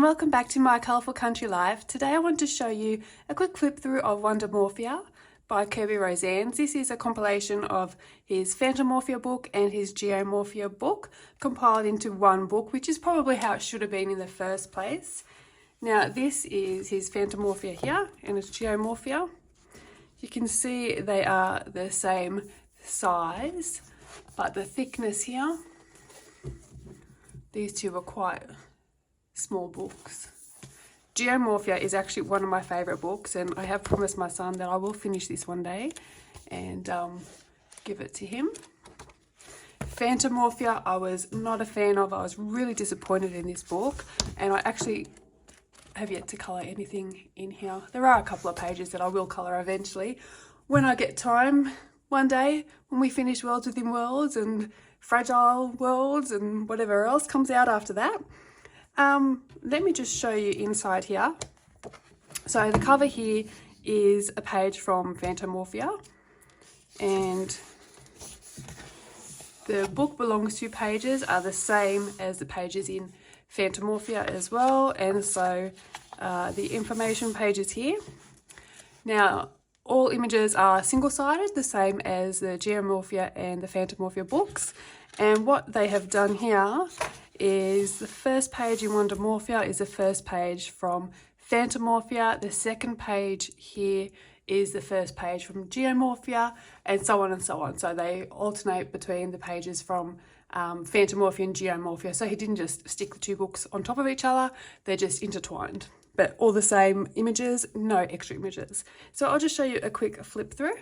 Welcome back to my colourful country life. Today I want to show you a quick flip through of Wondermorphia by Kerby Rosanes. This is a compilation of his Phantomorphia book and his Geomorphia book compiled into one book, which is probably how it should have been in the first place. Now this is his Phantomorphia here and his Geomorphia. You can see they are the same size, but the thickness here, these two are quite small books. Geomorphia is actually one of my favourite books, and I have promised my son that I will finish this one day and give it to him. Phantomorphia I was not a fan of. I was really disappointed in this book, and I actually have yet to colour anything in here. There are a couple of pages that I will colour eventually when I get time one day, when we finish Worlds Within Worlds and Fragile Worlds and whatever else comes out after that. Let me just show you inside here. So the cover here is a page from Phantomorphia, and the book belongs to pages are the same as the pages in Phantomorphia as well, and so the information pages here. Now all images are single-sided, the same as the Geomorphia and the Phantomorphia books, and what they have done here is the first page in Wondermorphia is the first page from Phantomorphia, the second page here is the first page from Geomorphia, and so on and so on. So they alternate between the pages from Phantomorphia and Geomorphia. So he didn't just stick the two books on top of each other, they're just intertwined. But all the same images, no extra images. So I'll just show you a quick flip through.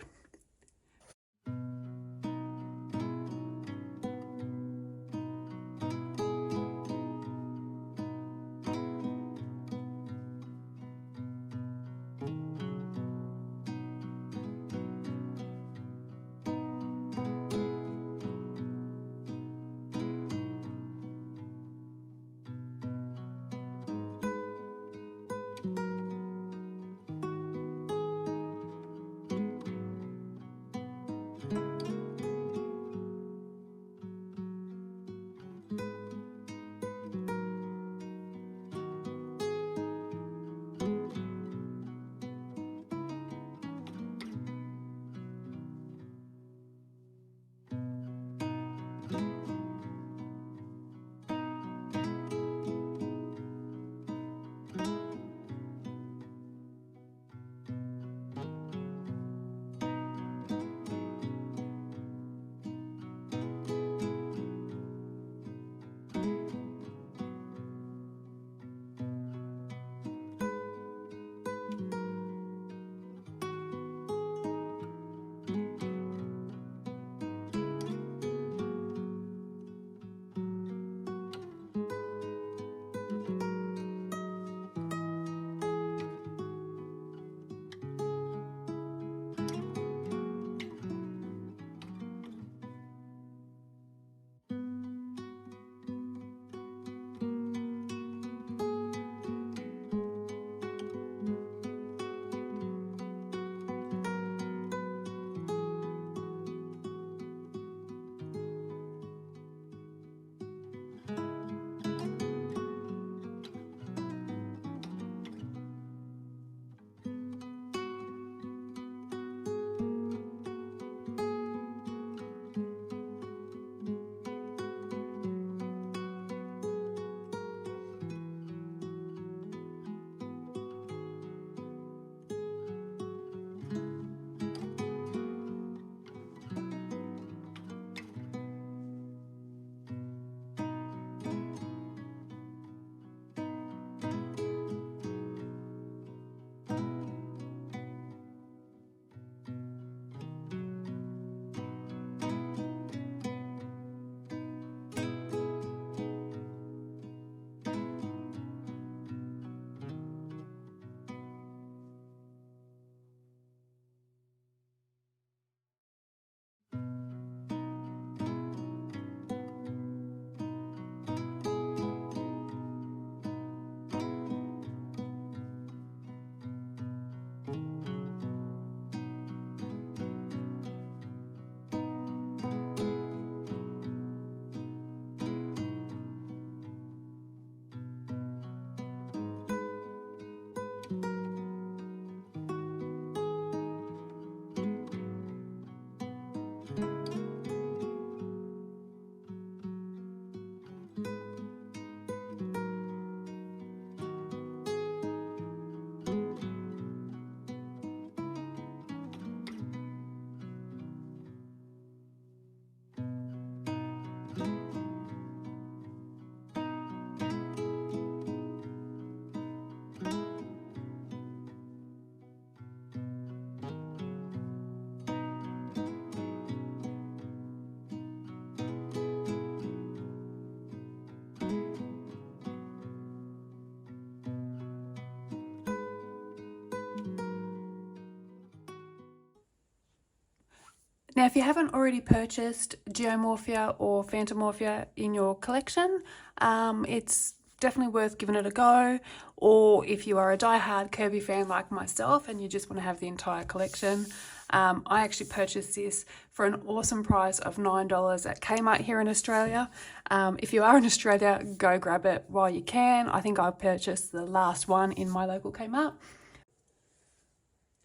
Now, if you haven't already purchased Geomorphia or Phantomorphia in your collection, it's definitely worth giving it a go. Or if you are a die-hard Kerby fan like myself and you just want to have the entire collection, I actually purchased this for an awesome price of $9 at Kmart here in Australia. If you are in Australia, go grab it while you can. I think I purchased the last one in my local Kmart.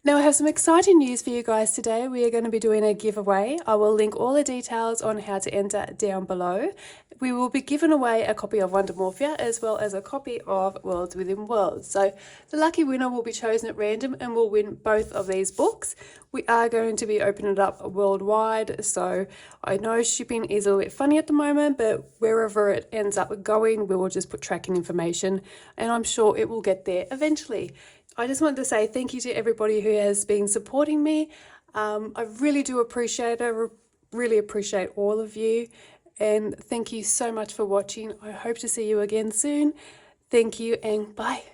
Now I have some exciting news for you guys today. We are going to be doing a giveaway. I will link all the details on how to enter down below. We will be giving away a copy of Wondermorphia as well as a copy of Worlds Within Worlds. So the lucky winner will be chosen at random and will win both of these books. We are going to be opening it up worldwide, so I know shipping is a little bit funny at the moment, but wherever it ends up going, we will just put tracking information and I'm sure it will get there eventually. I just wanted to say thank you to everybody who has been supporting me. I really do appreciate it. I really appreciate all of you. And thank you so much for watching. I hope to see you again soon. Thank you and bye.